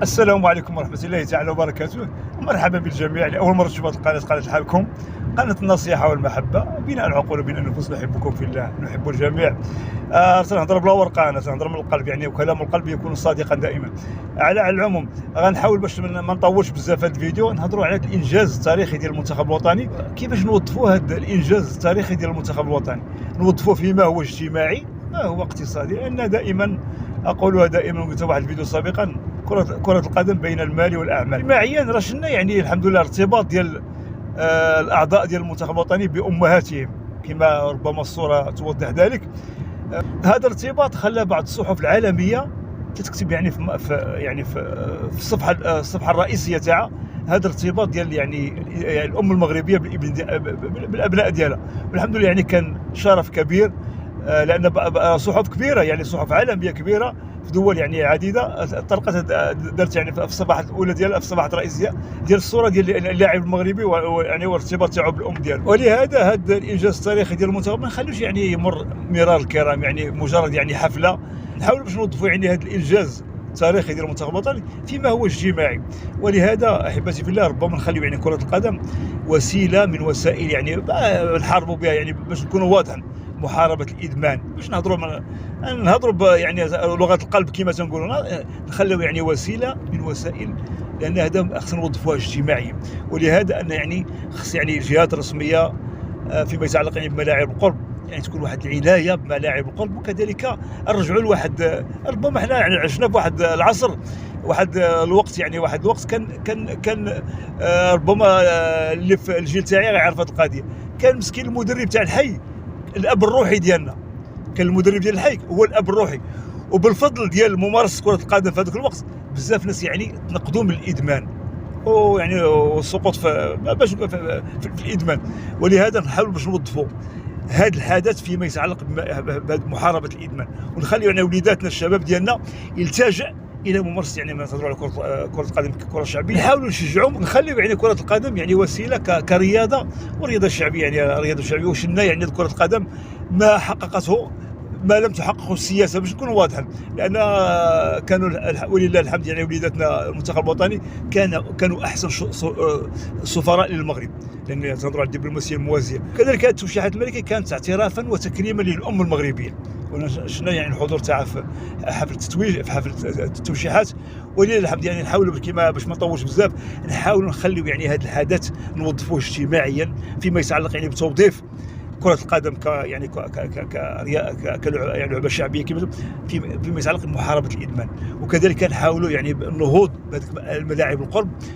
السلام عليكم ورحمة الله تعالى وبركاته. مرحبا بالجميع. لأول مرة تشوفوا هذه القناة، قناة حالكم، قناة النصيحة والمحبة، بناء العقول وبناء النفوس. نحبكم في الله، نحب الجميع. سنهضر بلا ورقة، سنهضر من القلب يعني، وكلام القلب يكون صادقا دائما. على العموم غنحاول باش ما نطولش بزاف هذا الفيديو، نهضروا على الإنجاز التاريخي ديال المنتخب الوطني، كيفاش نوظفوا هذا الإنجاز التاريخي ديال المنتخب الوطني، نوظفوه فيما هو اجتماعي ما هو اقتصادي. لأن دائما أقولها دائما، وقلت واحد الفيديو سابقا، كرة القدم بين المال والأعمال. اجتماعيا راه شفنا يعني الحمد لله ارتباط ديال الأعضاء ديال المنتخب الوطني بأمهاتهم، كما ربما الصورة توضح ذلك. هذا الارتباط خلى بعض الصحف العالمية تكتب يعني في الصفحة الرئيسية تاعها هذا الارتباط ديال يعني الأم المغربية بالأبناء ديالها. والحمد لله يعني كان شرف كبير، لأن صحف كبيرة يعني صحف عالمية كبيرة في دول يعني عديدة طرقت درت يعني في الصفحات الأولى ديالها، في الصفحات الرئيسية ديال الصورة ديال اللاعب المغربي يعني والارتباط تاعو بالأم ديالو. ولهذا هذا الإنجاز التاريخي ديال المنتخب ما نخلوش يعني يمر مرار الكرام، يعني مجرد يعني حفلة. نحاولوا باش نوظفوا يعني هذا الإنجاز التاريخي ديال المنتخب الوطني فيما هو اجتماعي. ولهذا احبتي في الله ربما نخليو يعني كرة القدم وسيلة من وسائل يعني نحاربوا بها، يعني باش نكونوا واضحين، محاربة الإدمان. باش نهضروا يعني لغة القلب كما تنقولوا، نخليو يعني وسيلة من وسائل، لأن هذا خصنا نوظفوها اجتماعيا. ولهذا أن يعني خص يعني جهات رسمية فيما يتعلق يعني بملاعب القرب، يعني تكون واحد العنايه بملاعب القرب. وكذلك نرجعوا لواحد، ربما حنا يعني عشنا في واحد العصر، واحد الوقت يعني واحد الوقت كان ربما اللي في الجيل تاعي غيعرف هذه القضيه. كان مسكين المدرب تاع الحي الاب الروحي ديالنا، كان المدرب ديال الحي هو الاب الروحي. وبالفضل ديال ممارسه كره القدم في هذاك الوقت بزاف ناس يعني تنقذوا من الادمان، ويعني والسقوط في الادمان. ولهذا نحاول باش نوظفوا هذا الحدث فيما يتعلق بمحاربه الادمان، ونخليو يعني وليداتنا الشباب ديالنا يلتجئ الى ممارسه يعني ما نهضروا على كره القدم كره شعبيه. نحاولوا نشجعوهم، نخليو يعني كره القدم يعني وسيله كرياضه، ورياضه شعبيه يعني رياضه شعبيه. وشلنا يعني كره القدم ما حققته ما لم تحققه السياسه، باش نكونوا واضحين. لان كانوا ولله الحمد يعني وليداتنا المنتخب الوطني كانوا احسن سفراء للمغرب، لان تنهضروا على الدبلوماسيه الموازيه. كذلك هذه التوشيحات الملكيه كانت اعترافا وتكريما للام المغربيه. شفنا يعني الحضور تاعها في حفل التتويج، في حفل التوشيحات. ولله الحمد يعني نحاولوا كما باش ما نطولش بزاف، نحاولوا نخليو يعني هذا الحدث نوظفوه اجتماعيا فيما يتعلق يعني بتوظيف كرة القدم كلعبة شعبية فيما يتعلق بمحاربة الإدمان. وكذلك نحاولوا يعني النهوض بهذيك الملاعب القرب